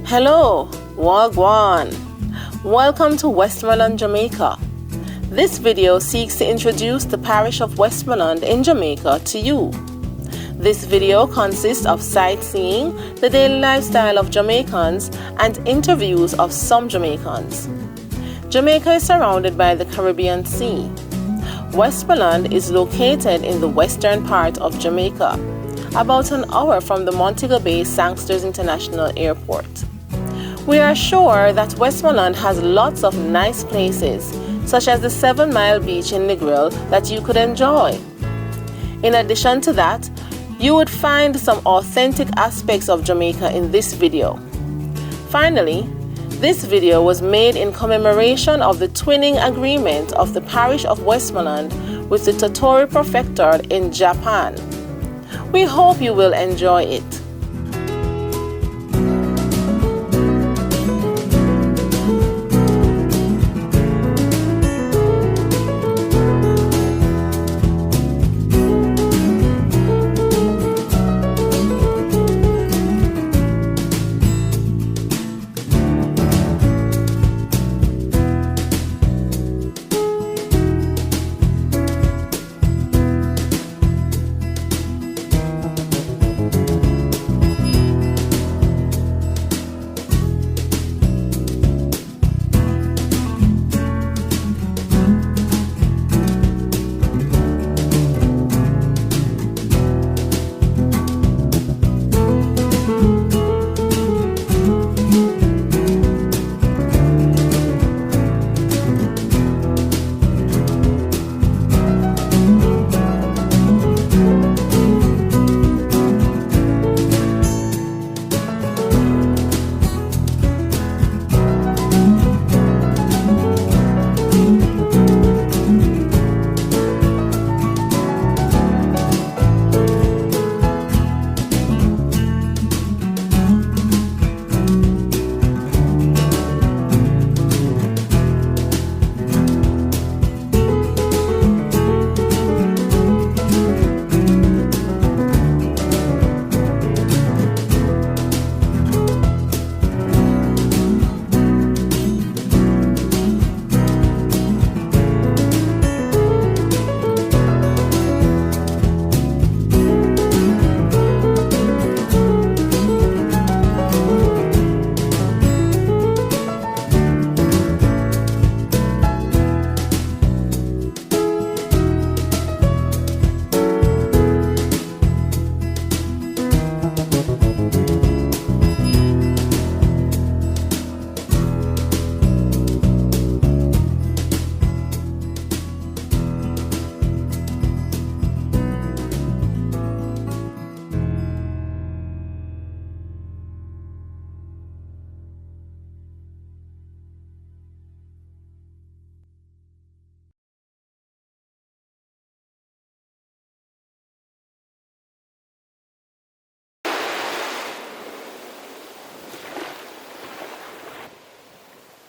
Hello, Wagwan. Welcome to Westmoreland, Jamaica. This video seeks to introduce the parish of Westmoreland in Jamaica to you. This video consists of sightseeing, the daily lifestyle of Jamaicans, and interviews of some Jamaicans. Jamaica is surrounded by the Caribbean Sea. Westmoreland is located in the western part of Jamaica, about an hour from the Montego Bay Sangsters International Airport. We are sure that Westmoreland has lots of nice places, such as the 7 Mile Beach in Negril that you could enjoy. In addition to that, you would find some authentic aspects of Jamaica in this video. Finally, this video was made in commemoration of the twinning agreement of the parish of Westmoreland with the Tottori prefecture in Japan. We hope you will enjoy it.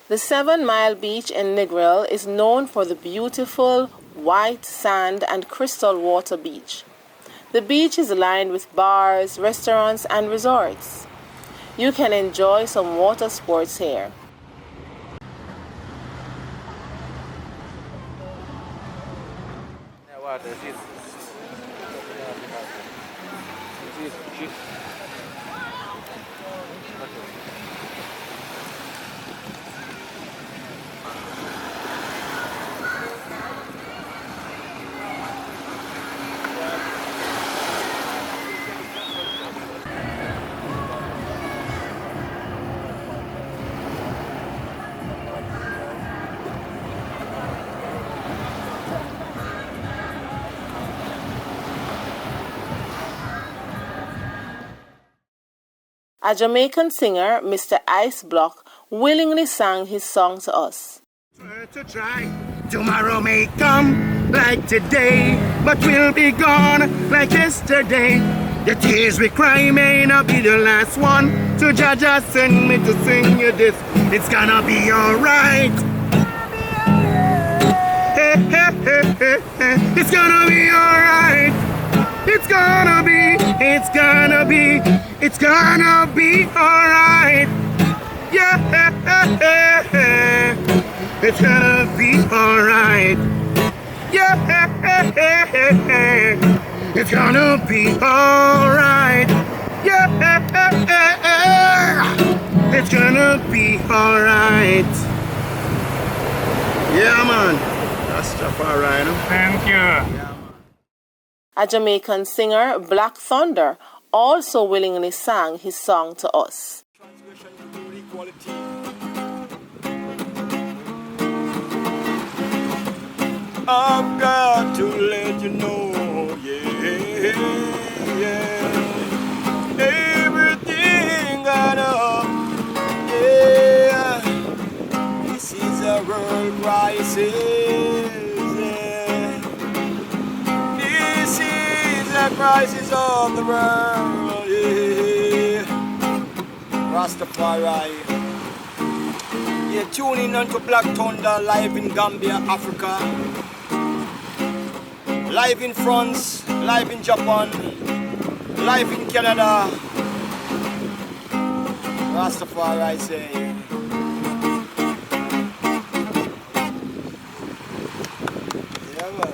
The 7 Mile Beach in Negril is known for the beautiful white sand and crystal water beach. The beach is lined with bars, restaurants, and resorts. You can enjoy some water sports here. A Jamaican singer, Mr. Ice Block, willingly sang his song to us. To try. Tomorrow may come like today, but we'll be gone like yesterday. The tears we cry may not be the last one. So Jaja send me to sing you this. It's gonna be alright. Hey, hey, hey, hey, hey. It's gonna be alright. It's gonna be alright. Yeah, it's gonna be alright. Yeah, it's gonna be alright. Yeah, it's gonna be alright. Yeah, man. That's stuff alright. Thank you. A Jamaican singer, Black Thunder, also willingly sang his song to us. I've got to let you know, yeah, everything I know, yeah, this is a world crisis, yeah. This is a crisis of the world, yeah. Rastafari. Yeah, tuning into Black Thunder live in Gambia, Africa. Live in France, live in Japan, live in Canada. Rastafari, I say. Yeah, man.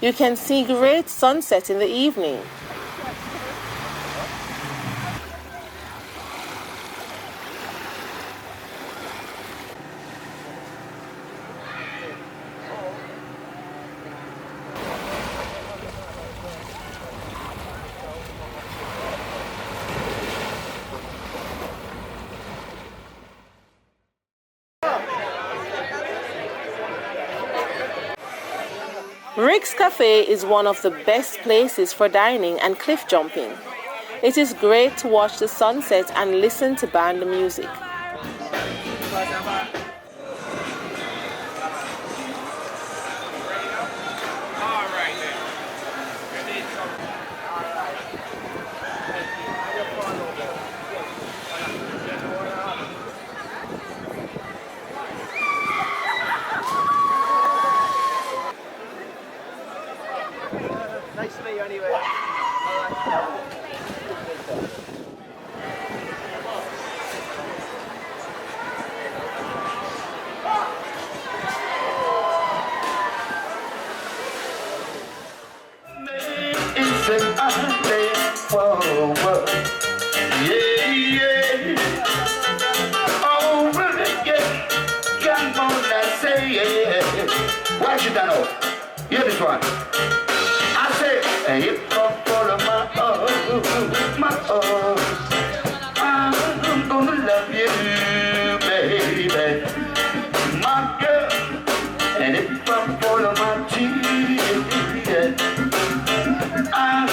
You can see great sunset in the evening. Rick's Cafe is one of the best places for dining and cliff jumping. It is great to watch the sunset and listen to band music. Nice to meet you anyway. It's an island forward. Yeah, yeah. Oh, really, yeah. Come on, I say, yeah. Watch it down. Hear this one. I say, if I follow my I'm gonna love you, baby, my girl. And if I follow my dreams, I'm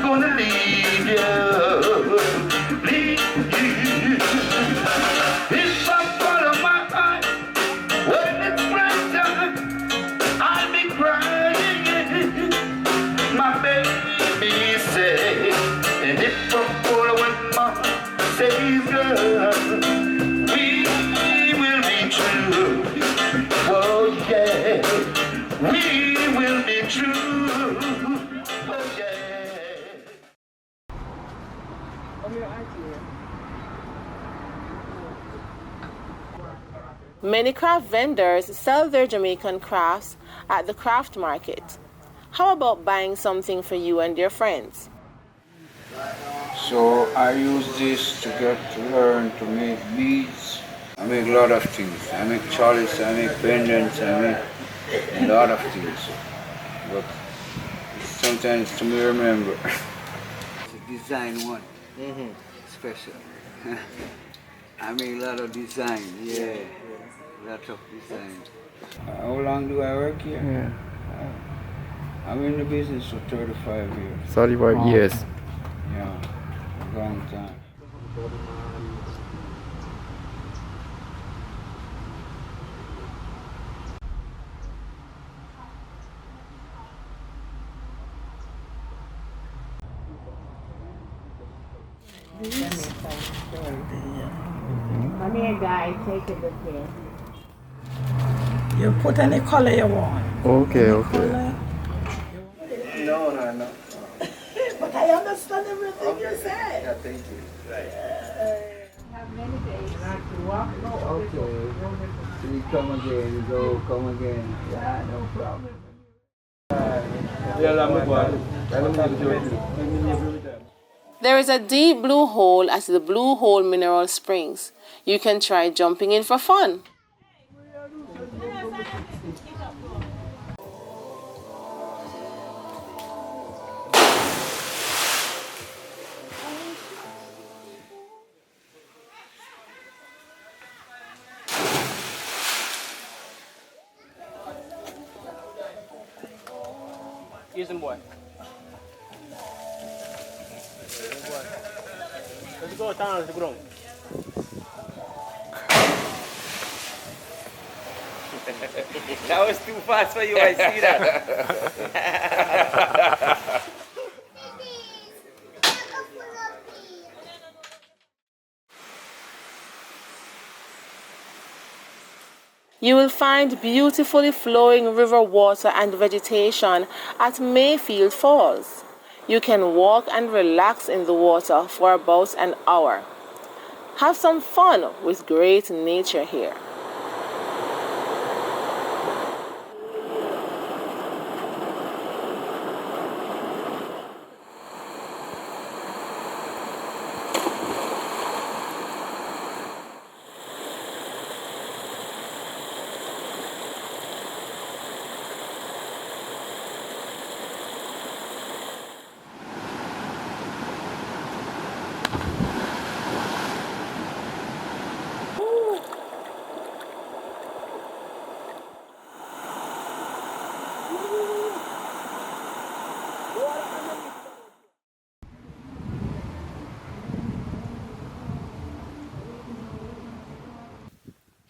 gonna leave you. If I follow my heart, when it's right time, I'll be crying. My baby said, and if I'm following my Savior, we will be true. Oh yeah, we will be true. Oh yeah. Many craft vendors sell their Jamaican crafts at the craft market. How about buying something for you and your friends? So I use this to learn to make beads. I make a lot of things. I make chalice, I make pendants, I make a lot of things. But it's sometimes to me remember. It's a design one, special. I make a lot of design, yeah, a lot of design. How long do I work here? Yeah. I'm in the business for 35 years. 35 years. Yeah, a long time. Come here, guys, take a look here. You put any color you want. Okay, okay. No. But I understand everything you said. Yeah, thank you. Have many days not to walk. Okay. You come again, go, come again. Yeah, no problem. There is a deep blue hole at the Blue Hole Mineral Springs. You can try jumping in for fun. Easy boy. Let's go down to the ground. That was too fast for you, I see that. You will find beautifully flowing river water and vegetation at Mayfield Falls. You can walk and relax in the water for about an hour. Have some fun with great nature here.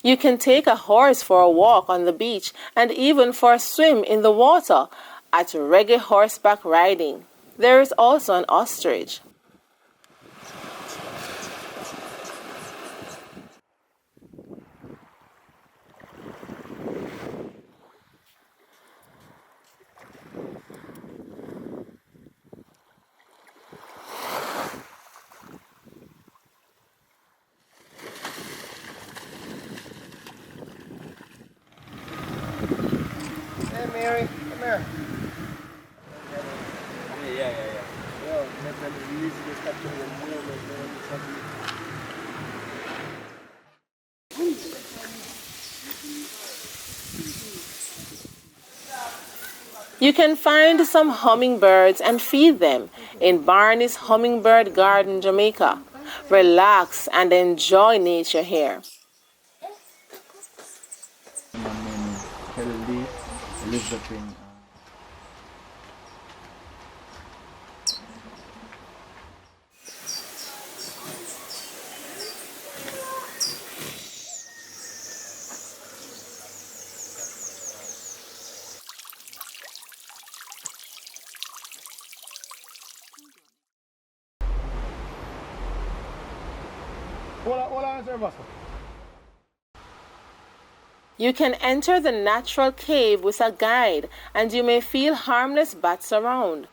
You can take a horse for a walk on the beach and even for a swim in the water at Reggae Horseback riding. There is also an ostrich. Mary, come here. Yeah. You can find some hummingbirds and feed them in Barney's Hummingbird Garden, Jamaica. Relax and enjoy nature here. My name is HØLE. I live up in You can enter the natural cave with a guide and you may feel harmless bats around.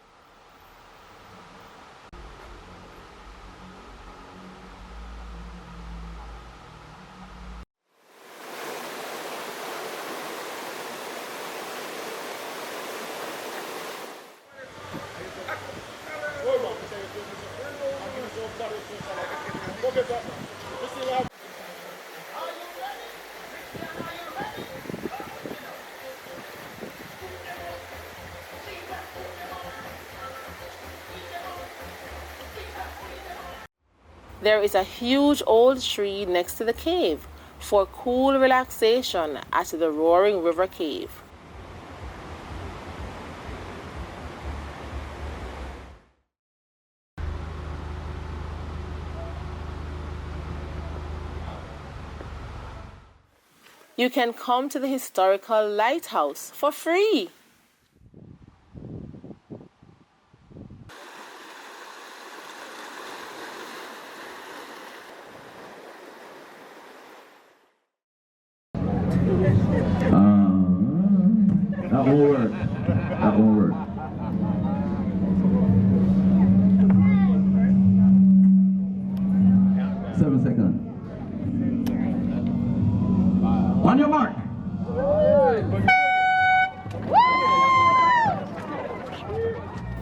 There is a huge old tree next to the cave for cool relaxation at the Roaring River Cave. You can come to the historical lighthouse for free. That won't work. That won't work. Seven seconds. On your mark.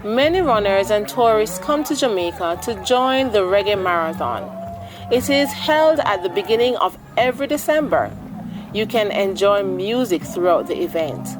Many runners and tourists come to Jamaica to join the Reggae Marathon. It is held at the beginning of every December. You can enjoy music throughout the event.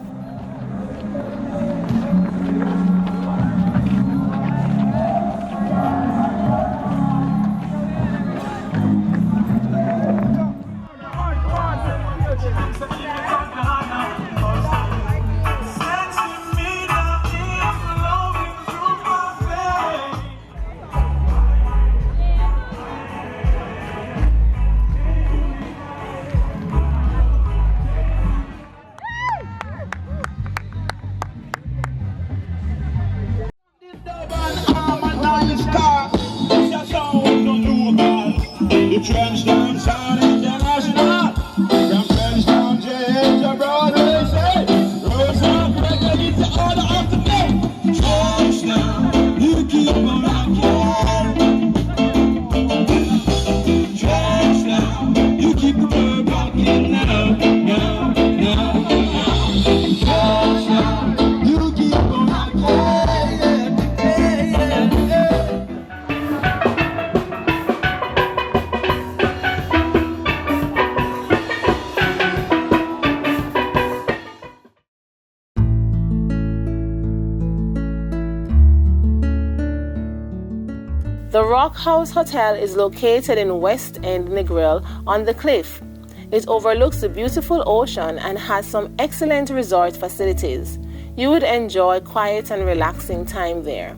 The Rockhouse Hotel is located in West End, Negril, on the cliff. It overlooks the beautiful ocean and has some excellent resort facilities. You would enjoy quiet and relaxing time there.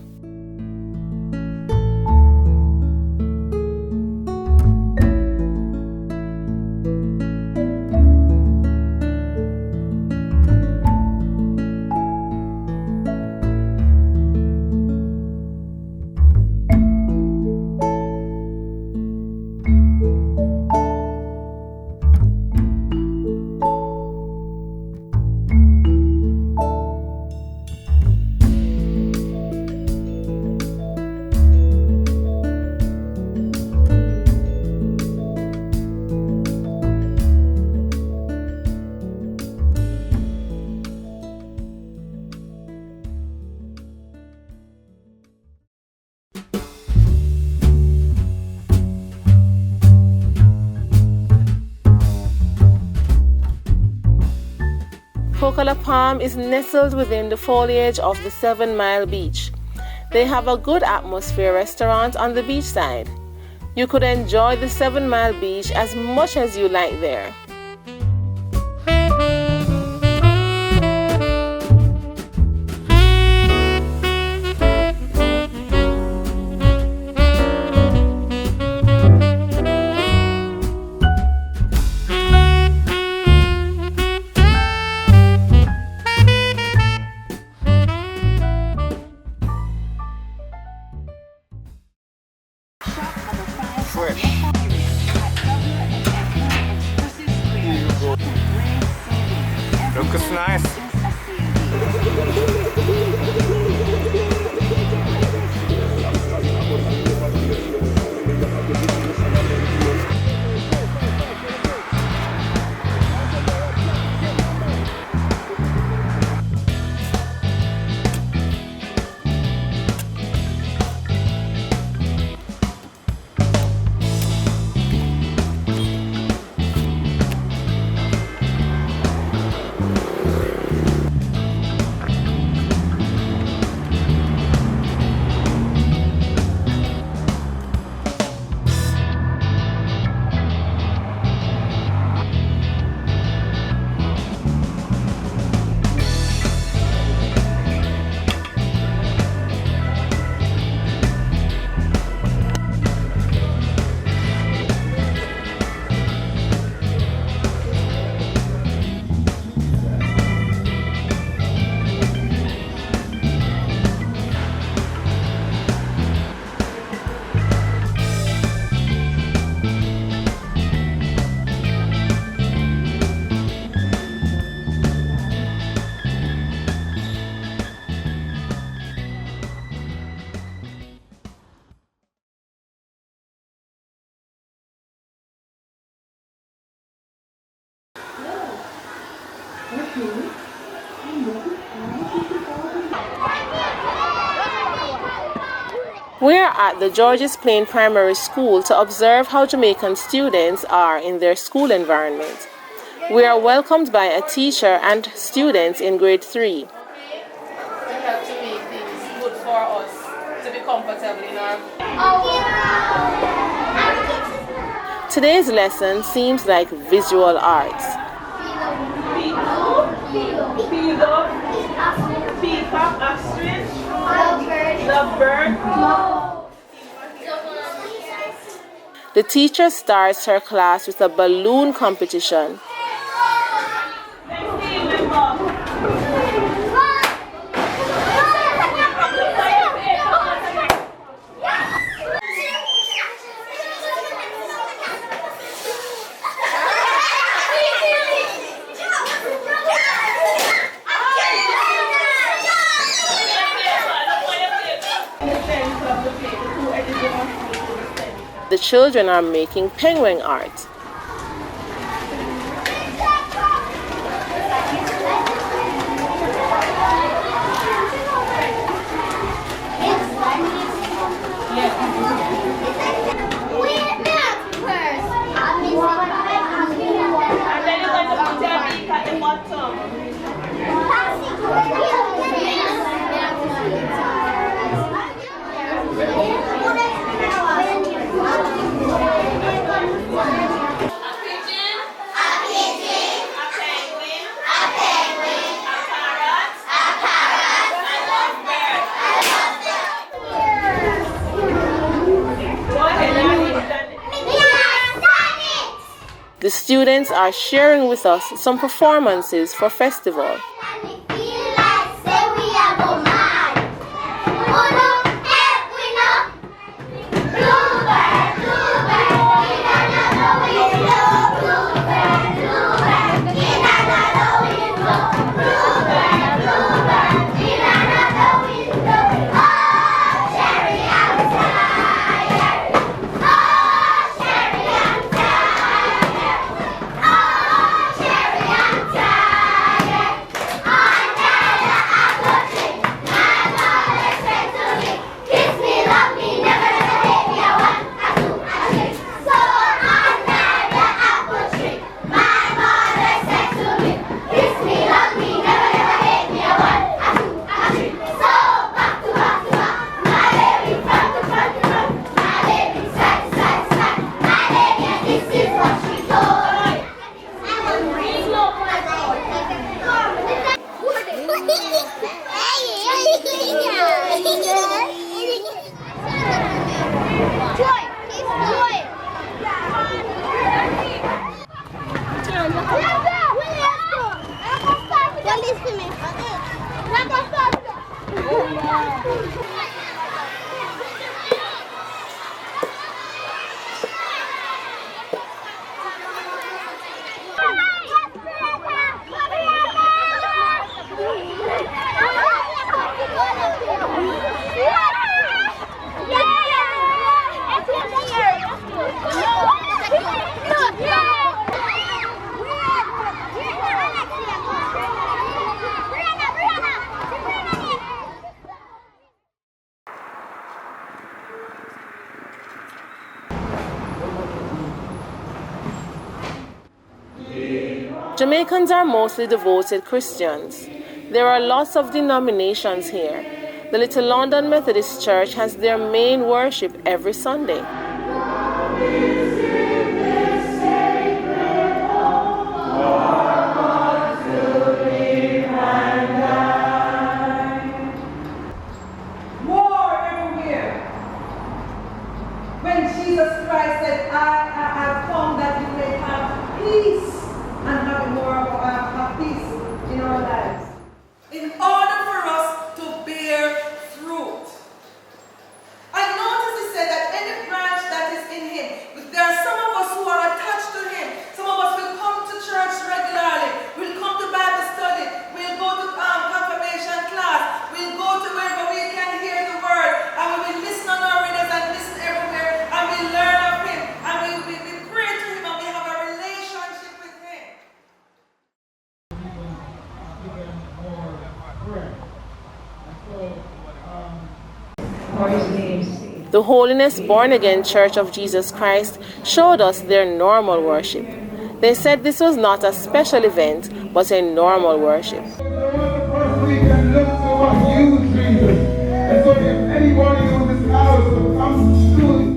CocoLaPalm is nestled within the foliage of the 7 Mile Beach. They have a good atmosphere restaurant on the beachside. You could enjoy the 7 Mile Beach as much as you like there. Looks nice. We are at the Georges Plain Primary School to observe how Jamaican students are in their school environment. We are welcomed by a teacher and students in grade 3. We have to make things good for us to be comfortable in our... Today's lesson seems like visual arts. Peacock, ostrich, lovebird. The teacher starts her class with a balloon competition. The children are making penguin art. The students are sharing with us some performances for festival. Jamaicans are mostly devoted Christians. There are lots of denominations here. The Little London Methodist Church has their main worship every Sunday. More everywhere. When Jesus Christ said, I have come that you may have peace and have more of peace in our lives. In order for us to bear fruit. I notice he said that any branch that is in him, we The Holiness Born Again Church of Jesus Christ showed us their normal worship. They said this was not a special event, but a normal worship. And so if anybody in this house will come to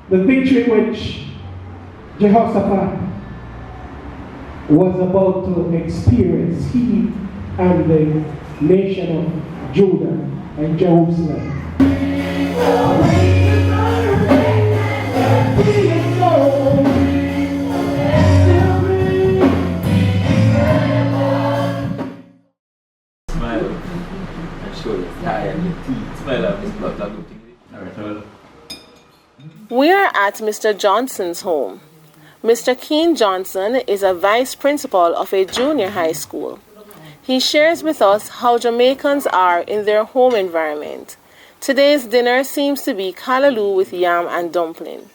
the victory which Jehoshaphat was about to experience, he and the nation of Judah and Jerusalem. Smile and show your tie and your teeth. Smile at this blood that looking. We are at Mr. Johnson's home. Mr. Keen Johnson is a vice principal of a junior high school. He shares with us how Jamaicans are in their home environment. Today's dinner seems to be callaloo with yam and dumpling.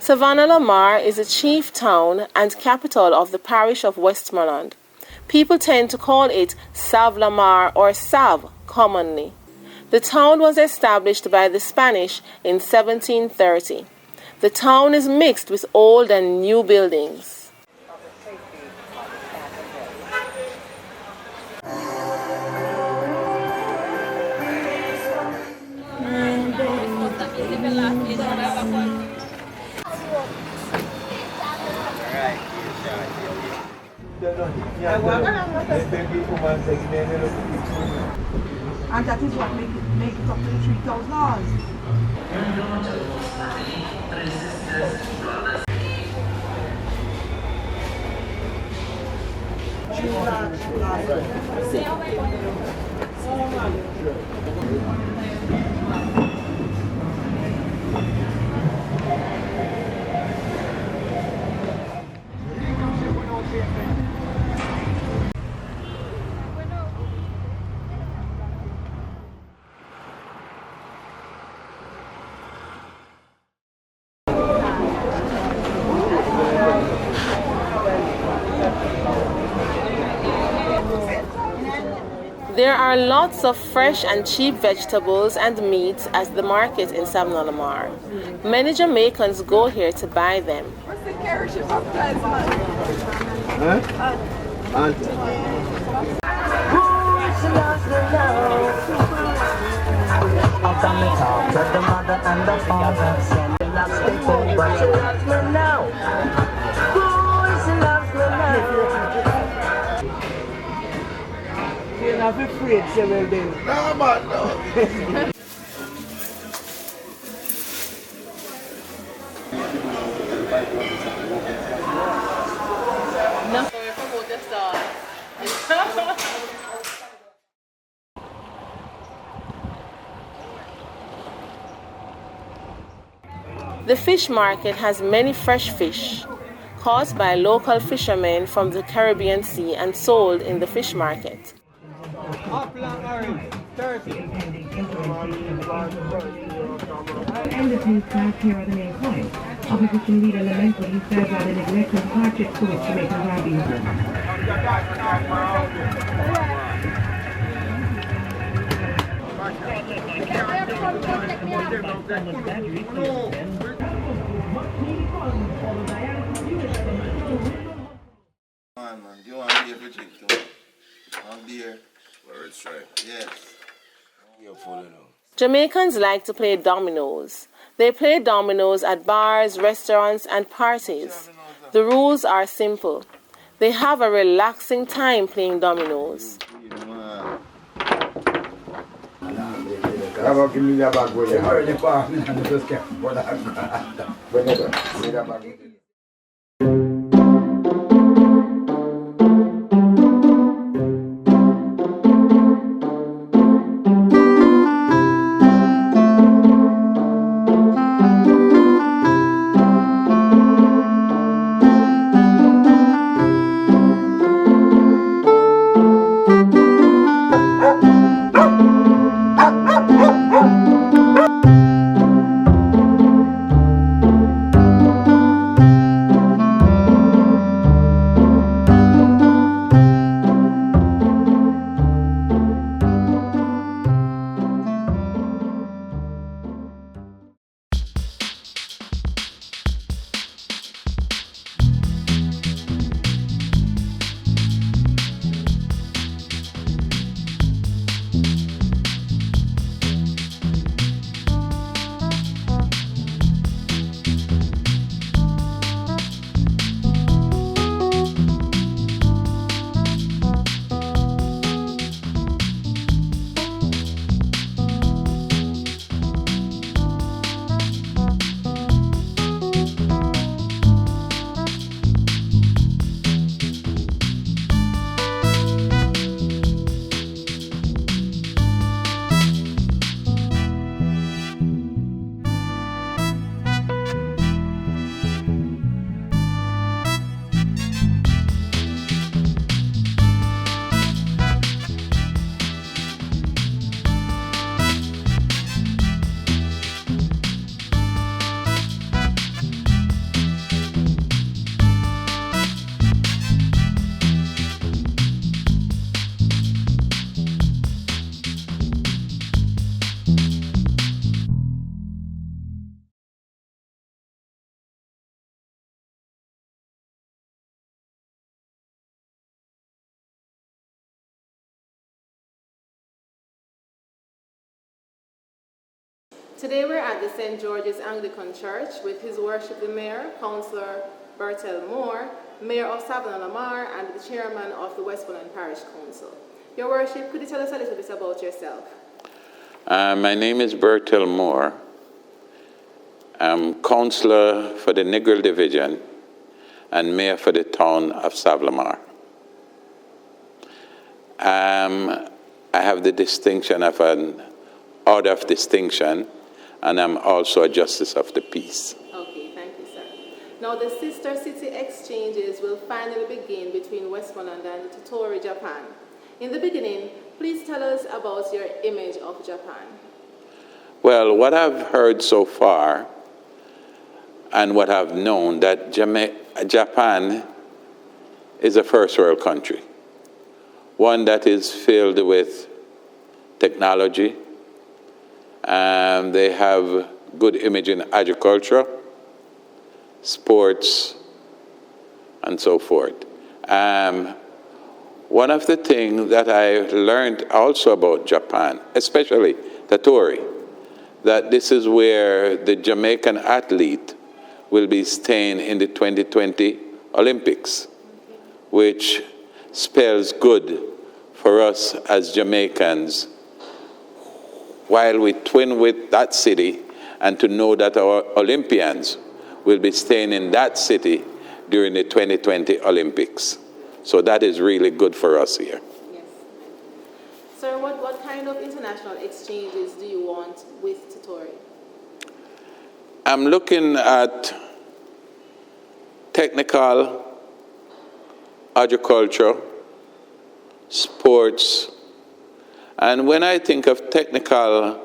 Savanna-la-Mar is a chief town and capital of the parish of Westmoreland. People tend to call it Sav-la-Mar or Sav commonly. The town was established by the Spanish in 1730. The town is mixed with old and new buildings. And that is what make it up to the 3,000 laws. There are lots of fresh and cheap vegetables and meats at the market in Savanna-la-Mar. Many Jamaicans go here to buy them. What's the carriage baptized man? You're not afraid, several days. No, man, no. The fish market has many fresh fish, caught by local fishermen from the Caribbean Sea and sold in the fish market. And the two class here are the main points. Opposition leader laments what he says are the neglect and hardships to which Jamaicans are being Man, do you want beer for drink too? Want beer? Where it's right. Yes. You're full enough. Jamaicans like to play dominoes. They play dominoes at bars, restaurants, and parties. The rules are simple. They have a relaxing time playing dominoes. Today we're at the St. George's Anglican Church with His Worship the Mayor, Councillor Bertel Moore, Mayor of Savanna-la-Mar, and the Chairman of the Westmoreland Parish Council. Your Worship, could you tell us a little bit about yourself? My name is Bertel Moore. I'm Councillor for the Negril Division and Mayor for the town of Savanna-la-Mar. I have the distinction of an Order of Distinction, and I'm also a Justice of the Peace. Okay, thank you, sir. Now, the sister city exchanges will finally begin between Westmoreland and Tottori, Japan. In the beginning, please tell us about your image of Japan. Well, what I've heard so far and what I've known, that Japan is a first world country, one that is filled with technology. They have good image in agriculture, sports, and so forth. One of the things that I learned also about Japan, especially Tottori, that this is where the Jamaican athlete will be staying in the 2020 Olympics, which spells good for us as Jamaicans while we twin with that city, and to know that our Olympians will be staying in that city during the 2020 Olympics. So that is really good for us here. Yes. Sir, what kind of international exchanges do you want with Tottori? I'm looking at technical, agriculture, sports, and when I think of technical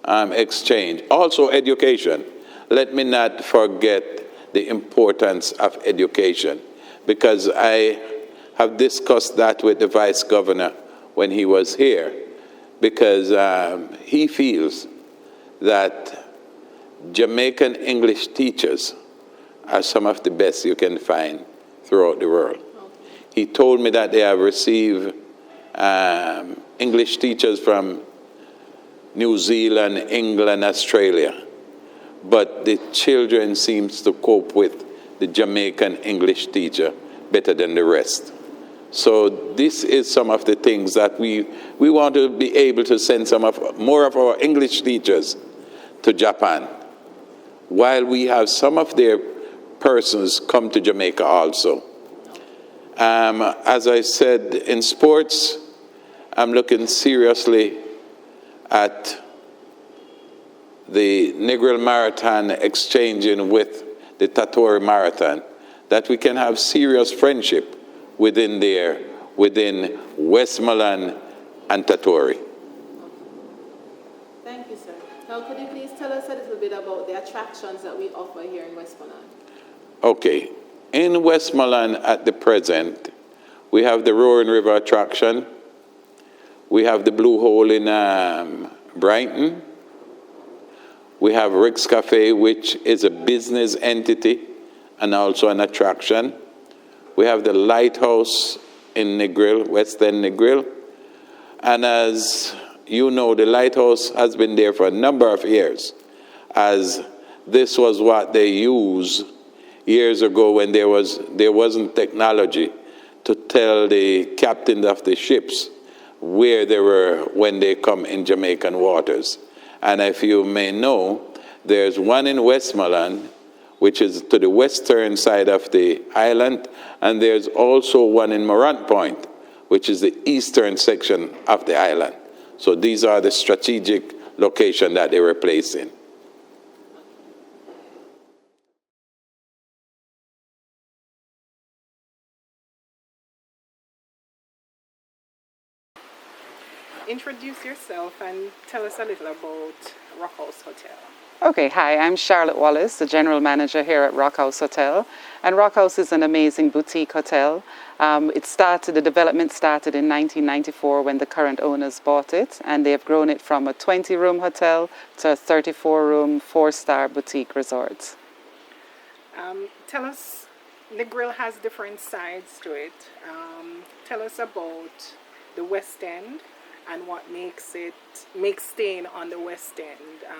exchange, also education, let me not forget the importance of education, because I have discussed that with the Vice Governor when he was here, because he feels that Jamaican English teachers are some of the best you can find throughout the world. He told me that they have received English teachers from New Zealand, England, Australia, but the children seems to cope with the Jamaican English teacher better than the rest. So this is some of the things that we want to be able to send more of our English teachers to Japan, while we have some of their persons come to Jamaica also. As I said, in sports, I'm looking seriously at the Negril Marathon exchanging with the Tottori Marathon, that we can have serious friendship within Westmoreland and Tottori. Thank you, sir. Now, could you please tell us a little bit about the attractions that we offer here in Westmoreland? Okay. In Westmoreland at the present, we have the Roaring River attraction. We have the Blue Hole in Brighton. We have Rick's Cafe, which is a business entity and also an attraction. We have the Lighthouse in Negril, West End Negril. And as you know, the Lighthouse has been there for a number of years, as this was what they used years ago when there wasn't technology to tell the captain of the ships where they were when they come in Jamaican waters. And if you may know, there's one in Westmoreland, which is to the western side of the island, and there's also one in Morant Point, which is the eastern section of the island. So these are the strategic locations that they were placed in. Introduce yourself and tell us a little about Rockhouse Hotel. Okay, hi, I'm Charlotte Wallace, the General Manager here at Rockhouse Hotel. And Rockhouse is an amazing boutique hotel. The development started in 1994 when the current owners bought it, and they have grown it from a 20-room hotel to a 34-room, 4-star boutique resort. Tell us, Negril has different sides to it. Tell us about the West End and what makes staying on the West End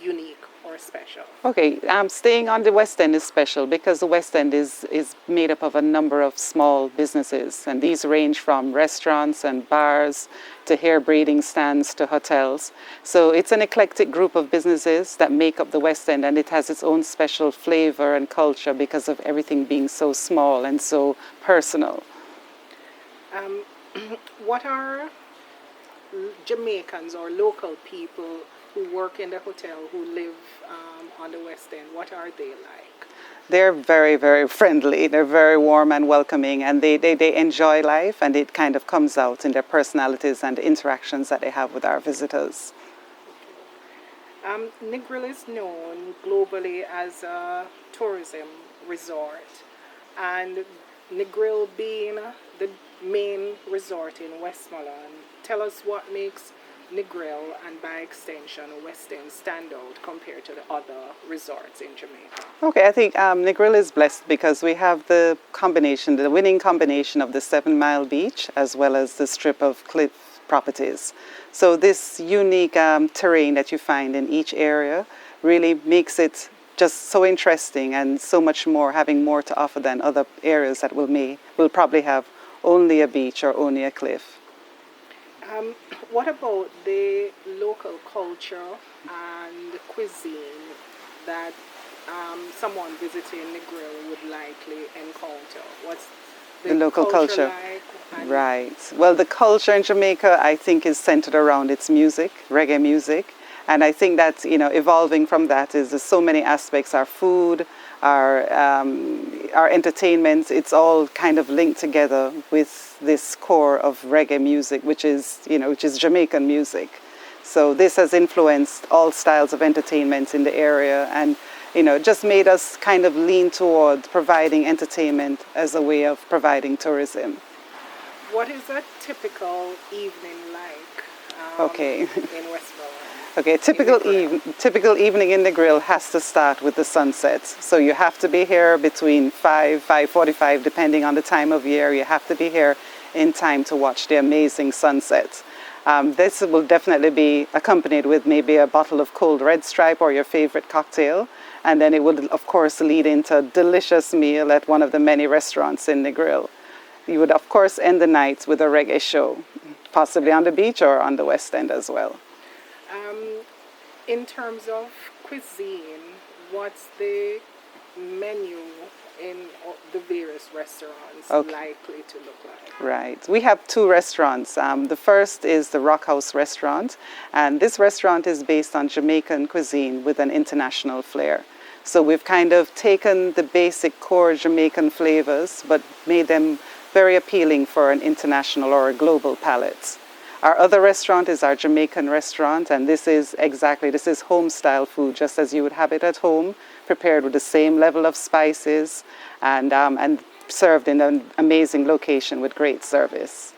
unique or special. Okay, staying on the West End is special because the West End is made up of a number of small businesses, and these range from restaurants and bars to hair braiding stands to hotels. So it's an eclectic group of businesses that make up the West End, and it has its own special flavor and culture because of everything being so small and so personal. What are Jamaicans or local people who work in the hotel, who live on the West End, what are they like? They're very, very friendly. They're very warm and welcoming, and they enjoy life, and it kind of comes out in their personalities and the interactions that they have with our visitors. Negril is known globally as a tourism resort, and Negril being the main resort in Westmoreland, tell us what makes Negril and by extension West End stand out compared to the other resorts in Jamaica. Okay, I think Negril is blessed because we have the combination, the winning combination of the 7 Mile Beach as well as the strip of cliff properties. So this unique terrain that you find in each area really makes it just so interesting and so much more, having more to offer than other areas that will probably have only a beach or only a cliff. What about the local culture and cuisine that someone visiting Negril would likely encounter? What's the local culture like? Right. Well, the culture in Jamaica, I think, is centered around its music, reggae music. And I think that, evolving from that is there's so many aspects, our food, our entertainment, it's all kind of linked together with this core of reggae music, which is Jamaican music. So this has influenced all styles of entertainment in the area and, just made us kind of lean toward providing entertainment as a way of providing tourism. What is a typical evening like in Westmoreland? Okay, typical evening in Negril has to start with the sunset. So you have to be here between 5:45, depending on the time of year. You have to be here in time to watch the amazing sunset. This will definitely be accompanied with maybe a bottle of cold Red Stripe or your favorite cocktail. And then it would, of course, lead into a delicious meal at one of the many restaurants in Negril. You would, of course, end the night with a reggae show, possibly on the beach or on the West End as well. In terms of cuisine, what's the menu in the various restaurants likely to look like? Right. We have 2 restaurants. The first is the Rockhouse restaurant, and this restaurant is based on Jamaican cuisine with an international flair. So we've kind of taken the basic core Jamaican flavors, but made them very appealing for an international or a global palate. Our other restaurant is our Jamaican restaurant, and this is home-style food, just as you would have it at home, prepared with the same level of spices and served in an amazing location with great service.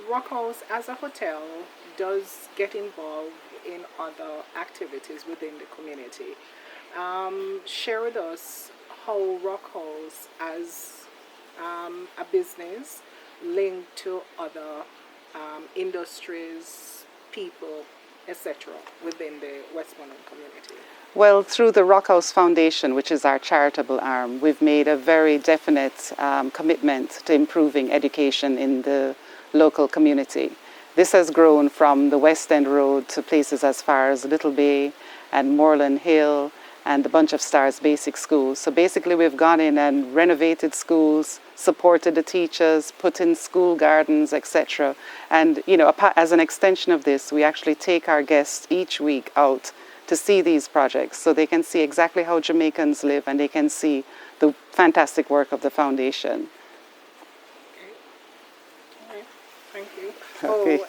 Rockhouse as a hotel does get involved in other activities within the community. Share with us how Rockhouse as a business linked to other industries, people, etc. within the Westmoreland community? Well, through the Rockhouse Foundation, which is our charitable arm, we've made a very definite commitment to improving education in the local community. This has grown from the West End Road to places as far as Little Bay and Moreland Hill and the Bunch of Stars Basic Schools. So basically we've gone in and renovated schools, supported the teachers, put in school gardens, etc. And, as an extension of this, we actually take our guests each week out to see these projects so they can see exactly how Jamaicans live and they can see the fantastic work of the foundation. Okay. Thank you. Okay.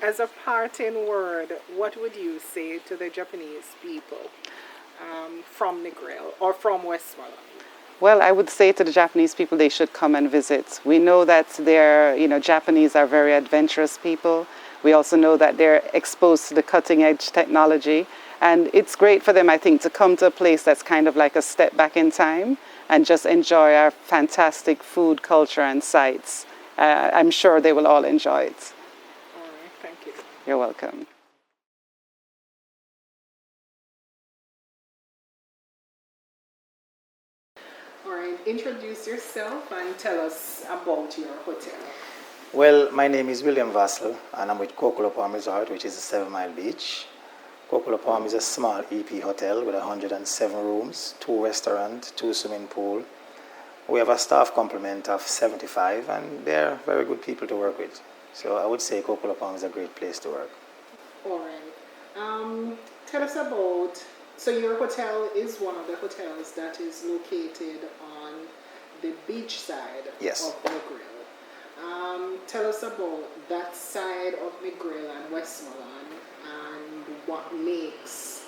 As a parting word, what would you say to the Japanese people from Negril or from Westmoreland? Well, I would say to the Japanese people they should come and visit. We know that Japanese are very adventurous people. We also know that they're exposed to the cutting edge technology. And it's great for them, I think, to come to a place that's kind of like a step back in time and just enjoy our fantastic food, culture, and sights. I'm sure they will all enjoy it. All right, thank you. You're welcome. All right, introduce yourself and tell us about your hotel. Well, my name is William Vassell, and I'm with CocoLaPalm Resort, which is a 7 Mile Beach. CocoLaPalm is a small EP hotel with 107 rooms, 2 restaurants, 2 swimming pool, We have a staff complement of 75, and they're very good people to work with. So I would say CocoLaPalm is a great place to work. All right. Tell us about, so your hotel is one of the hotels that is located on the beach side of Negril. Tell us about that side of Negril and Westmoreland and what makes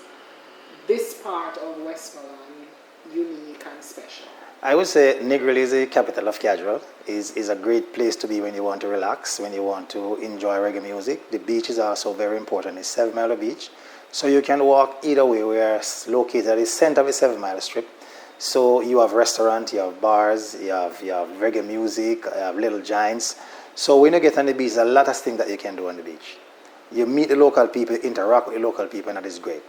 this part of Westmoreland unique and special. I would say Negril is the capital of casual. Is a great place to be when you want to relax, when you want to enjoy reggae music. The beach is also very important. It's 7 Mile Beach. So you can walk either way. We are located at the center of the 7 Mile Strip. So you have restaurants, you have bars, you have reggae music, you have little giants. So when you get on the beach, there's a lot of things that you can do on the beach. You meet the local people, interact with the local people, and that is great.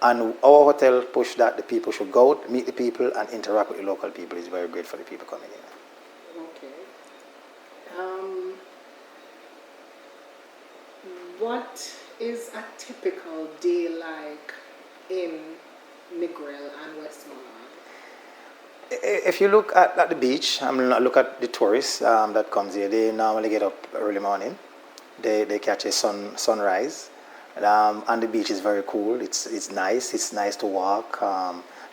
And our hotel push that the people should go out, meet the people, and interact with the local people. It's very great for the people coming in. Okay. What is a typical day like in Negril and Westmoreland? If you look at the beach, look at the tourists that comes here, they normally get up early morning. They catch a sunrise. And the beach is very cool. It's nice. It's nice to walk,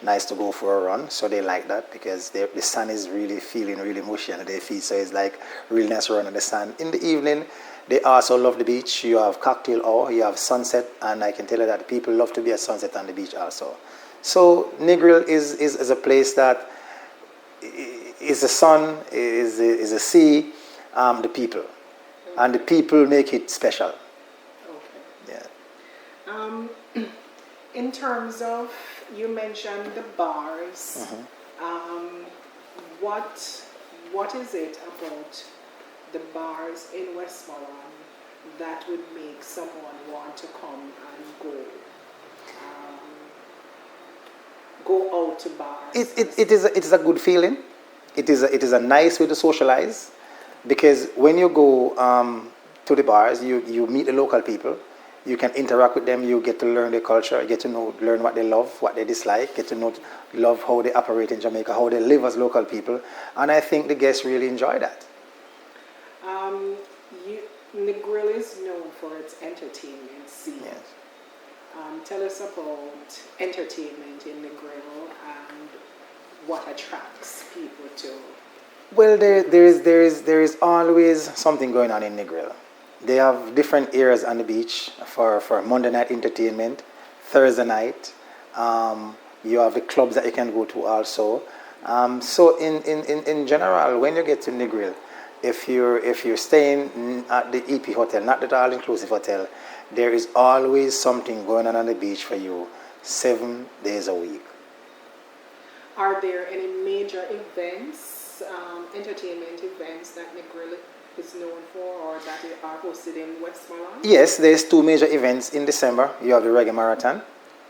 nice to go for a run. So they like that because the sun is really feeling really mushy under their feet. So it's like really nice to run in the sun. In the evening, they also love the beach. You have cocktail hour, you have sunset, and I can tell you that people love to be at sunset on the beach also. So Negril is a place that is the sun, is the sea, the people, and the people make it special. In terms of, you mentioned the bars, what is it about the bars in Westmoreland that would make someone want to come and go out to bars? It is a good feeling. It is a nice way to socialize, because when you go to the bars, you meet the local people. You can interact with them. You get to learn their culture. You get to learn what they love, what they dislike. Get to love how they operate in Jamaica, how they live as local people. And I think the guests really enjoy that. Negril is known for its entertainment scene. Yes. Tell us about entertainment in Negril and what attracts people to. Well, there is always something going on in Negril. They have different areas on the beach for Monday night entertainment, Thursday night. You have the clubs that you can go to also. So in general, when you get to Negril, if you're staying at the EP Hotel, not the all-inclusive hotel, there is always something going on the beach for you 7 days a week. Are there any major events, entertainment events that Negril is known for or that are hosted in Westmoreland? Yes, there's 2 major events in December. You have the Reggae Marathon,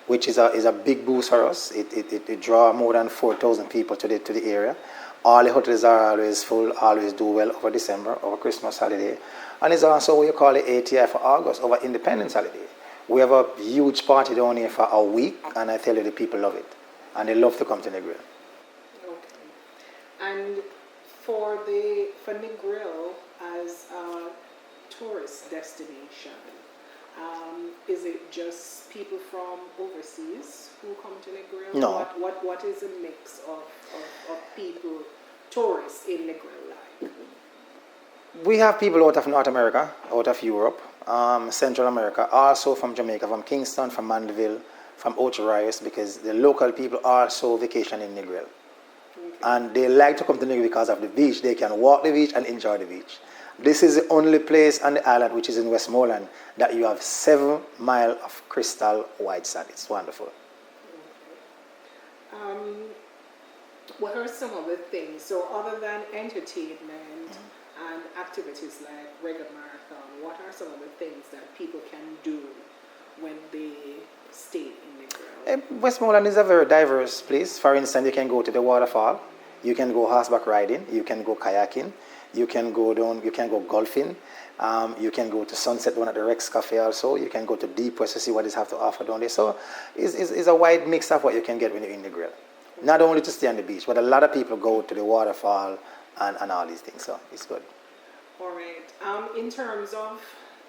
which is a big boost for us. It draws more than 4,000 people to the area. All the hotels are always full, always do well over December, over Christmas holiday. And it's also what you call the ATI for August, over Independence holiday. We have a huge party down here for a week, and I tell you, the people love it. And they love to come to Negril. Okay. And for Negril as a tourist destination, is it just people from overseas who come to Negril? No. What is a mix of people, tourists in Negril like? We have people out of North America, out of Europe, Central America, also from Jamaica, from Kingston, from Mandeville, from Ocho Rios, because the local people also vacation in Negril. Okay. And they like to come to Negril because of the beach. They can walk the beach and enjoy the beach. This is the only place on the island, which is in Westmoreland, that you have 7 miles of crystal white sand. It's wonderful. Okay. What are some of the things, so other than entertainment and activities like Reggae Marathon, what are some of the things that people can do when they stay in Negril? Westmoreland is a very diverse place. For instance, you can go to the waterfall, you can go horseback riding, you can go kayaking, you can go down, you can go golfing, you can go to Sunset down at the Rex Cafe also, you can go to Deep West to see what it has to offer down there. So it's a wide mix of what you can get when you're in Negril. Not only to stay on the beach, but a lot of people go to the waterfall and all these things, so it's good. All right. In terms of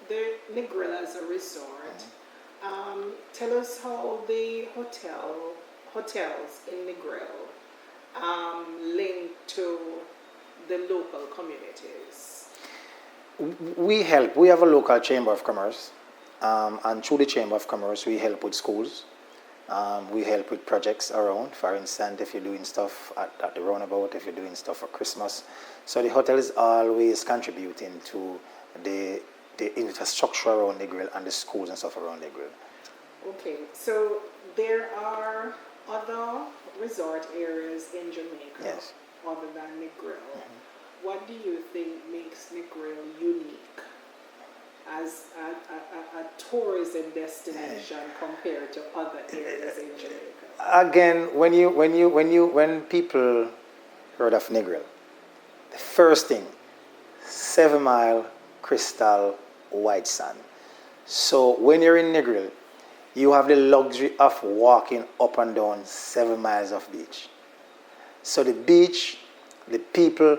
the Negril as a resort, tell us how the hotels in Negril link to the local communities. We help. We have a local chamber of commerce, and through the chamber of commerce, we help with schools. We help with projects around. For instance, if you're doing stuff at the roundabout, if you're doing stuff for Christmas. So the hotel is always contributing to the infrastructure around Negril and the schools and stuff around Negril. Okay, so there are other resort areas in Jamaica, yes, other than Negril. What do you think makes Negril unique as a tourism destination compared to other areas in Jamaica? Again, when people heard of Negril, the first thing, 7 Mile crystal white sand. So when you're in Negril, you have the luxury of walking up and down 7 miles of beach. So the beach, the people,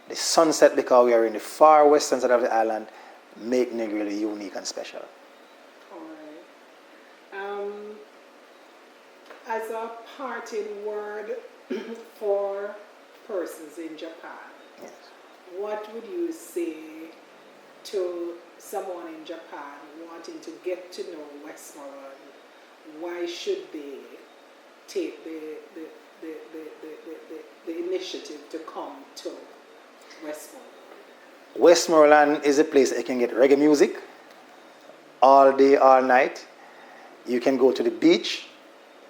the sunset, because we are in the far western side of the island, make Negril unique and special. All right. As a parting word for persons in Japan, yes, what would you say to someone in Japan wanting to get to know Westmoreland? Why should they take the initiative to come to Westmoreland? Westmoreland is a place that you can get reggae music all day, all night. You can go to the beach.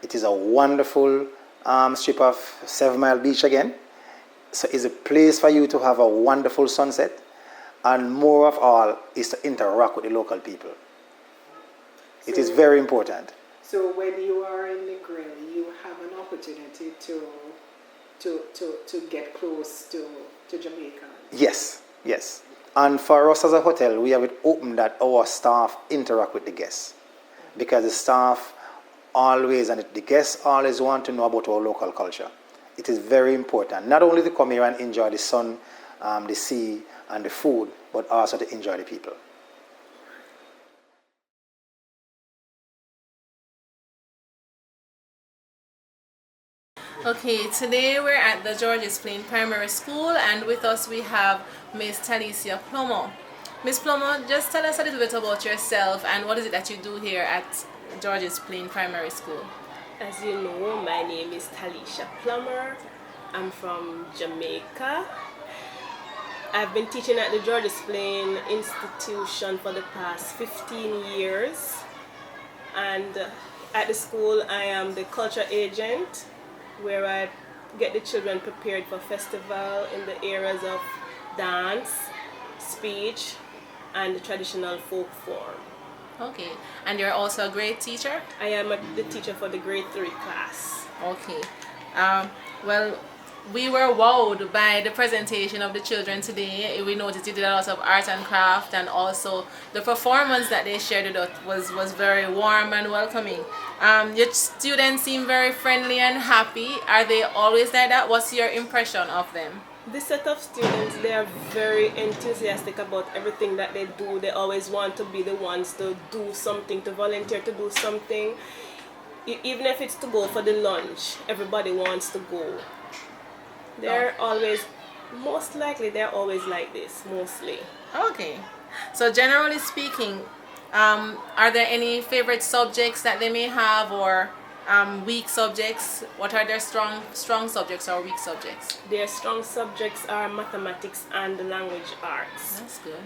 It is a wonderful strip of 7 Mile Beach again. So it's a place for you to have a wonderful sunset. And more of all is to interact with the local people. It is very important. So when you are in Negril, you have an opportunity to get close to Jamaica. Yes, yes. And for us as a hotel, we have it open that our staff interact with the guests. Because the staff always, and the guests always want to know about our local culture. It is very important, not only to come here and enjoy the sun, the sea, and the food, but also to enjoy the people. Okay, today we're at the George's Plain Primary School, and with us we have Miss Talicia Plomo. Miss Plomo, just tell us a little bit about yourself and what is it that you do here at George's Plain Primary School. As you know, my name is Talicia Plummer. I'm from Jamaica. I've been teaching at the George's Plain Institution for the past 15 years. And at the school, I am the culture agent, where I get the children prepared for festival in the areas of dance, speech, and the traditional folk form. Okay, and you're also a grade teacher? I am the teacher for the grade 3 class. Okay. Well, we were wowed by the presentation of the children today. We noticed you did a lot of art and craft, and also the performance that they shared with us was very warm and welcoming. Your students seem very friendly and happy. Are they always like that? What's your impression of them? This set of students, they are very enthusiastic about everything that they do. They always want to be the ones to do something, to volunteer to do something. Even if it's to go for the lunch, everybody wants to go. They're always, most likely, they're always like this, mostly. Okay. So generally speaking, are there any favorite subjects that they may have, or weak subjects? What are their strong subjects or weak subjects? Their strong subjects are mathematics and language arts. That's good.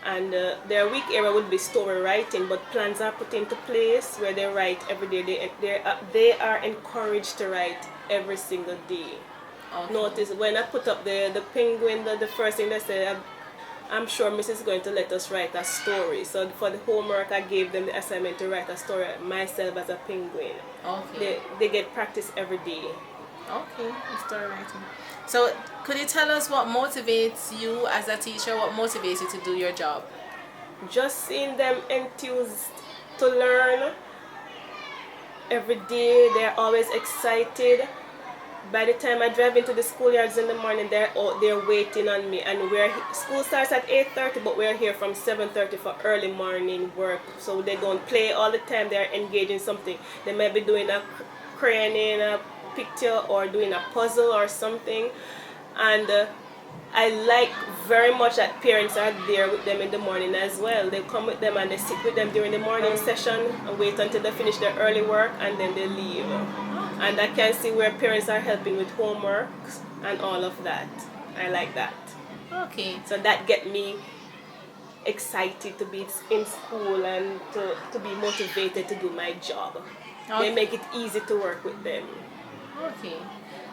And their weak area would be story writing, but plans are put into place where they write every day. They are encouraged to write every single day. Okay. Notice when I put up the penguin, the first thing they said, I'm sure Mrs. is going to let us write a story. So for the homework, I gave them the assignment to write a story myself as a penguin. Okay. They get practice every day. Okay, story writing. So could you tell us what motivates you as a teacher? What motivates you to do your job? Just seeing them enthused to learn every day. They're always excited. by the time I drive into the schoolyards in the morning, they're out there waiting on me. And school starts at 8:30, but we're here from 7:30 for early morning work. So they don't play all the time. They're engaged in something. They might be doing a crayoning a picture or doing a puzzle or something. And I like very much that parents are there with them in the morning as well. They come with them and they sit with them during the morning session and wait until they finish their early work and then they leave. And I can see where parents are helping with homework and all of that. I like that. Okay. So that gets me excited to be in school and to be motivated to do my job. Okay. They make it easy to work with them. Okay.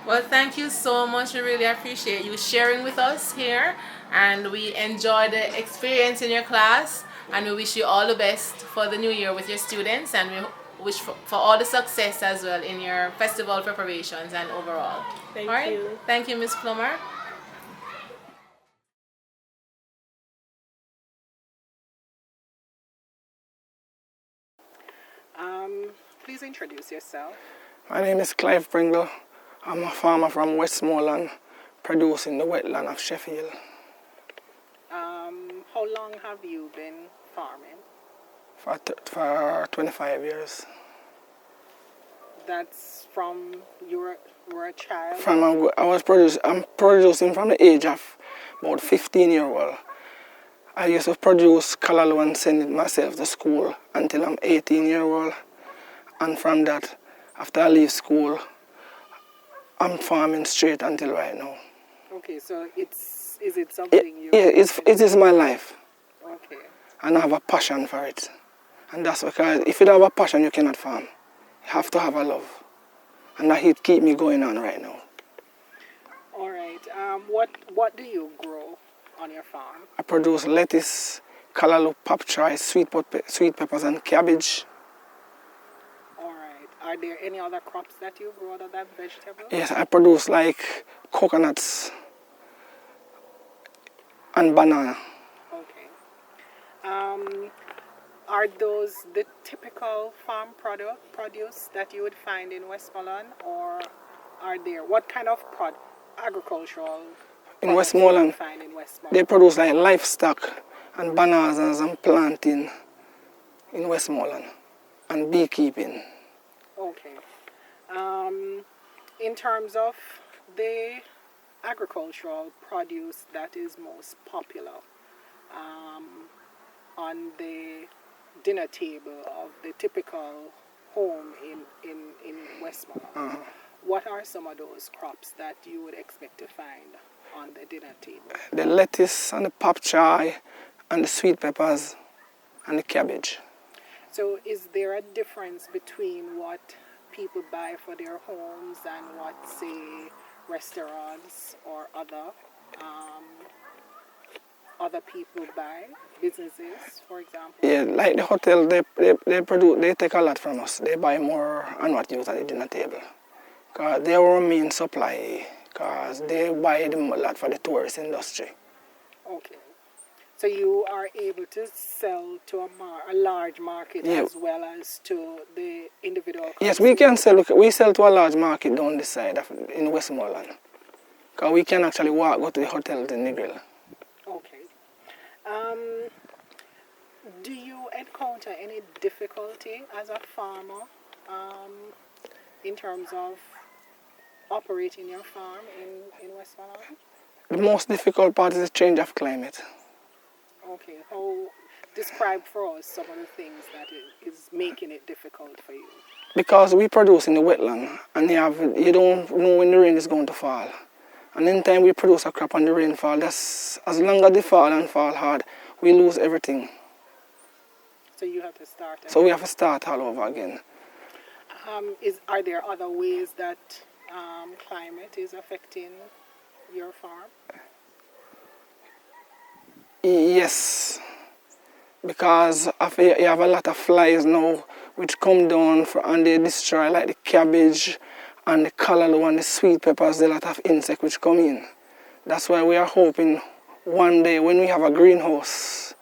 Well, thank you so much. We really appreciate you sharing with us here. And we enjoy the experience in your class. And we wish you all the best for the new year with your students. And we wish for all the success as well in your festival preparations and overall. Thank all right? you. Thank you, Ms. Plummer. Please introduce yourself. My name is Clive Pringle. I'm a farmer from Westmoreland, producing the wetland of Sheffield. How long have you been farming? For 25 years. That's from you were a child? I'm producing from the age of about 15-year-old. I used to produce callaloo and send it myself to school until I'm 18-year-old. And from that, after I leave school, I'm farming straight until right now. Okay, so is it something you... Yeah, it is my life. Okay. And I have a passion for it. And that's because if you don't have a passion, you cannot farm. You have to have a love. And that it keeps me going on right now. All right. What do you grow on your farm? I produce lettuce, callaloo, pop choy, sweet peppers, and cabbage. All right. Are there any other crops that you grow other than vegetables? Yes, I produce like coconuts and banana. Okay. Are those the typical farm produce that you would find in Westmoreland, or are there what kind of agricultural in Westmoreland? You find in Westmoreland? They produce like livestock and bananas and planting in Westmoreland and beekeeping. Okay. In terms of the agricultural produce that is most popular on the dinner table of the typical home in Westmoreland, what are some of those crops that you would expect to find on the dinner table? The lettuce and the pop choy and the sweet peppers and the cabbage. So is there a difference between what people buy for their homes and what, say, restaurants or other people buy, businesses, for example? Yeah, like the hotel, they take a lot from us. They buy more than what you use at the dinner table. Because they are our main supply, because they buy a lot for the tourist industry. Okay. So you are able to sell to a large market as well as to the individual customers? Yes, we can sell. We sell to a large market down this side in Westmoreland. Because we can actually go to the hotel in Negril. Okay. Do you encounter any difficulty as a farmer in terms of operating your farm in Westmoreland? The most difficult part is the change of climate. Okay. Describe for us some of the things that is making it difficult for you. Because we produce in the wetland, and you don't know when the rain is going to fall. And in time we produce a crop and the rain fall, as long as they fall and fall hard, we lose everything. So you have to start again. So we have to start all over again. Are there other ways that climate is affecting your farm? Yes, because you have a lot of flies now which come down and they destroy like the cabbage and the callaloo and the sweet peppers, a lot of insects which come in. That's why we are hoping one day when we have a greenhouse,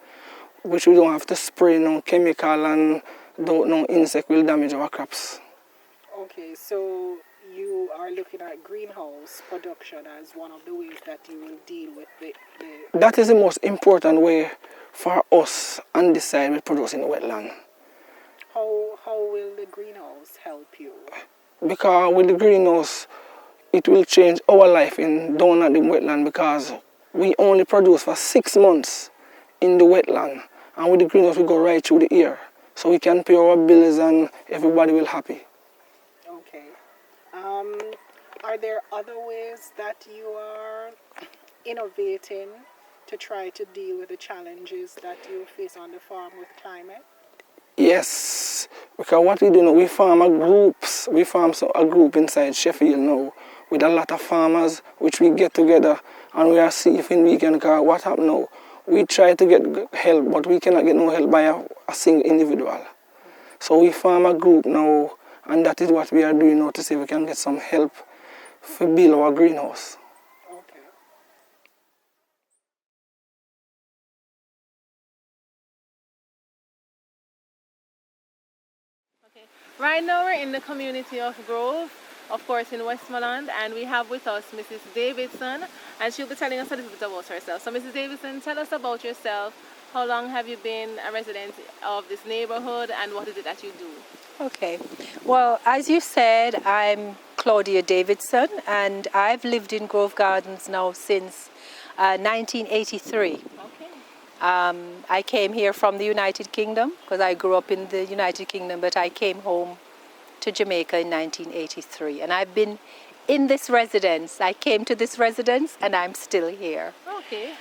which we don't have to spray no chemical and no insect will damage our crops. Okay, so you are looking at greenhouse production as one of the ways that you will deal with the That is the most important way for us on this side with producing the wetland. How will the greenhouse help you? Because with the greenhouse, it will change our life down at the wetland, because we only produce for 6 months in the wetland. And with the greenhouse, we go right through the year. So we can pay our bills and everybody will happy. Okay. Are there other ways that you are innovating to try to deal with the challenges that you face on the farm with climate? Yes, because what we do now, we form a group inside Sheffield now with a lot of farmers, which we get together and we are seeing if we can, because what happened now, we try to get help, but we cannot get no help by a single individual. So we form a group now, and that is what we are doing now to see if we can get some help to build our greenhouse. Right now we're in the community of Grove, of course in Westmoreland, and we have with us Mrs. Davidson, and she'll be telling us a little bit about herself. So Mrs. Davidson, tell us about yourself. How long have you been a resident of this neighborhood, and what is it that you do? Okay, well, as you said, I'm Claudia Davidson, and I've lived in Grove Gardens now since 1983. I came here from the United Kingdom because I grew up in the United Kingdom, but I came home to Jamaica in 1983, and I've been in this residence. I came to this residence and I'm still here. Okay.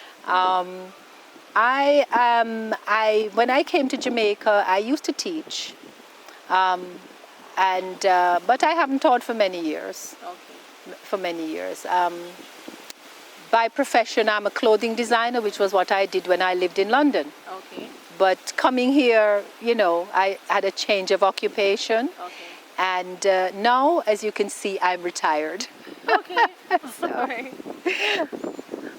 When I came to Jamaica, I used to teach, but I haven't taught for many years. Okay. For many years. By profession, I'm a clothing designer, which was what I did when I lived in London. Okay. But coming here, you know, I had a change of occupation. Okay. And now, as you can see, I'm retired. Okay. Sorry.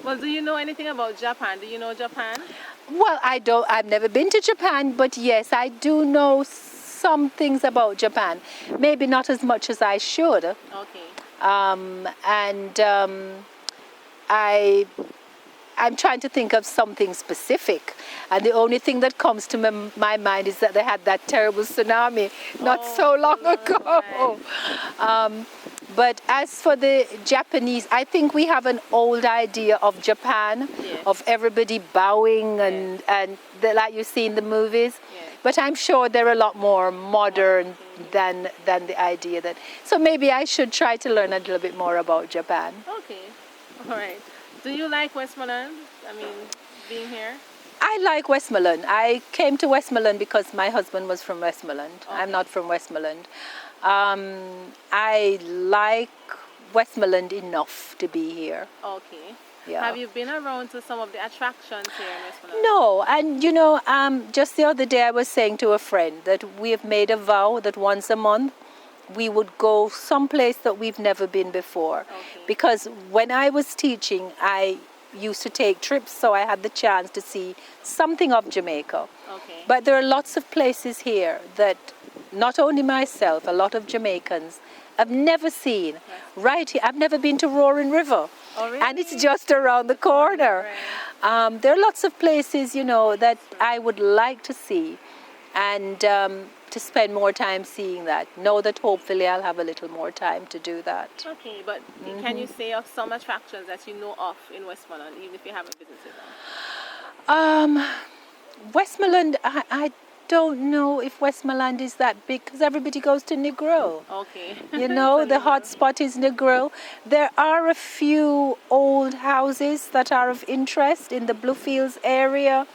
Well, do you know anything about Japan? Do you know Japan? Well, I've never been to Japan, but yes, I do know some things about Japan. Maybe not as much as I should. Okay. I'm trying to think of something specific, and the only thing that comes to my mind is that they had that terrible tsunami not so long ago. But as for the Japanese, I think we have an old idea of Japan, of everybody bowing and like you see in the movies. But I'm sure they're a lot more modern than the idea that. So maybe I should try to learn a little bit more about Japan. Okay. All right. Do you like Westmoreland? I mean, being here? I like Westmoreland. I came to Westmoreland because my husband was from Westmoreland. Okay. I'm not from Westmoreland. I like Westmoreland enough to be here. Okay. Yeah. Have you been around to some of the attractions here in Westmoreland? No, and you know, just the other day I was saying to a friend that we have made a vow that once a month we would go someplace that we've never been before. Okay. Because when I was teaching, I used to take trips, so I had the chance to see something of Jamaica. Okay. But there are lots of places here that not only myself, a lot of Jamaicans have never seen. Yes. Right here, I've never been to Roaring River. Oh, really? And it's just around the corner. Right. There are lots of places, you know, that I would like to see, and to spend more time seeing that. Know that hopefully I'll have a little more time to do that. Okay, but can you say of some attractions that you know of in Westmoreland, even if you haven't visited them? Westmoreland, I don't know if Westmoreland is that big because everybody goes to Negril. Okay. You know, the hot spot is Negril. There are a few old houses that are of interest in the Bluefields area.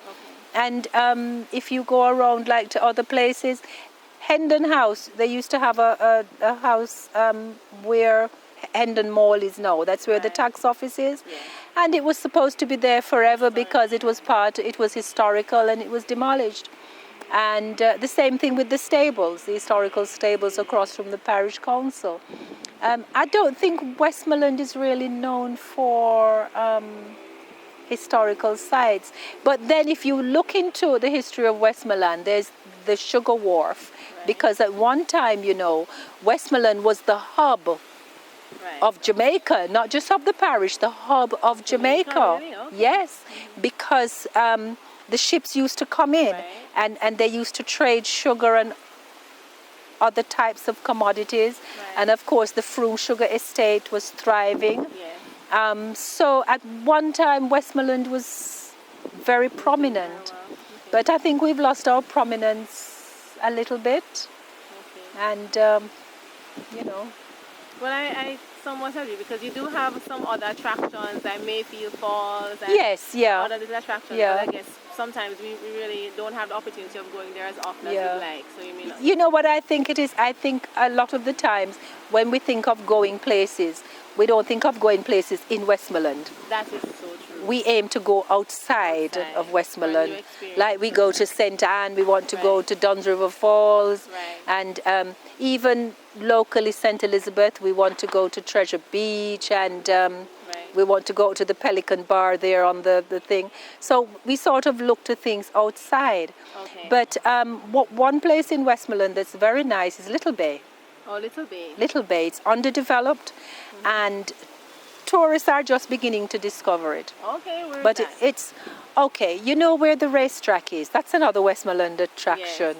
Okay. And if you go around like to other places, Hendon House, they used to have a house where Hendon Mall is now. That's where the tax office is. Yeah. And it was supposed to be there forever because it was historical and it was demolished. And the same thing with the stables, the historical stables across from the parish council. I don't think Westmoreland is really known for historical sites. But then if you look into the history of Westmoreland, there's the Sugar Wharf. Right. Because at one time, you know, Westmoreland was the hub of Jamaica, not just of the parish, the hub of Jamaica. Really? Okay. Yes, because the ships used to come in and they used to trade sugar and other types of commodities. And of course the Fruit Sugar Estate was thriving. So at one time Westmoreland was very prominent. But I think we've lost our prominence a little bit. And, you know. Well, I somewhat agree because you do have some other attractions like Mayfield Falls and other little attractions. But I guess sometimes we really don't have the opportunity of going there as often as we'd like. So you may not. You know what I think it is? I think a lot of the times when we think of going places, we don't think of going places in Westmoreland. That is so true. We aim to go outside of Westmoreland. Like we go to St. Anne, we want to go to Duns River Falls, and even locally St. Elizabeth, we want to go to Treasure Beach, and we want to go to the Pelican Bar there on the thing. So we sort of look to things outside. But one place in Westmoreland that's very nice is Little Bay. Oh, Little Bay. Little Bay. It's underdeveloped, and tourists are just beginning to discover it. Okay, where is but that? It's okay. You know where the racetrack is? That's another Westmoreland attraction.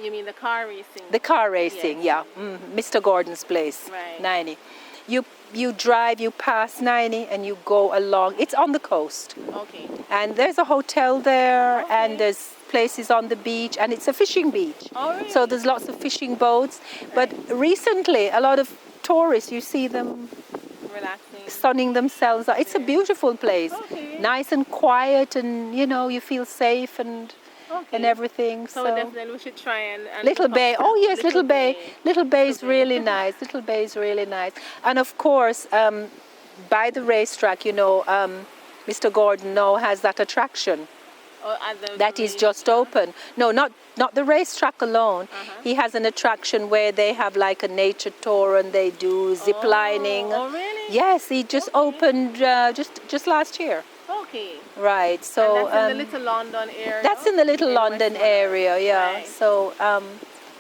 You mean the car racing? The car racing, Mr. Gordon's place, 90. You drive, you pass 90, and you go along. It's on the coast. Okay. And there's a hotel there, and there's places on the beach, and it's a fishing beach. Oh, really? So there's lots of fishing boats. But recently, a lot of tourists, you see them relaxing, sunning themselves. It's a beautiful place, nice and quiet, and you know you feel safe and everything. So definitely we should try and Little Bay. Oh yes, Little Bay. Little Bay is really nice. Little Bay is really nice. And of course, by the racetrack, you know, Mr. Gordon now has that attraction. That is just open. No, not the racetrack alone. He has an attraction where they have like a nature tour and they do zip lining. Oh, really? Yes, he just opened just last year. Okay. Right. So and that's in the Little London area. That's in the Little London area. Yeah. Right. So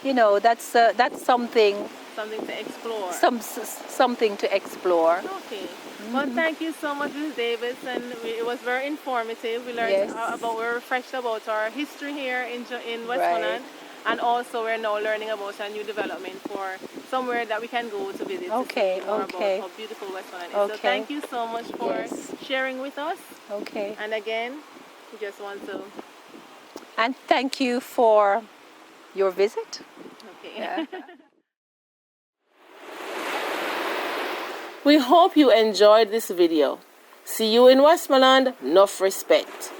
you know, that's something. Something to explore. Something to explore. Okay. Well, thank you so much, Ms. Davis, and it was very informative. We learned we're refreshed about our history here in Westmoreland, and also we're now learning about a new development for somewhere that we can go to visit to see more about how beautiful Westmoreland is. So thank you so much for sharing with us. Okay. And again, we just want to... And thank you for your visit. Okay. Yeah. We hope you enjoyed this video. See you in Westmoreland. Enough respect.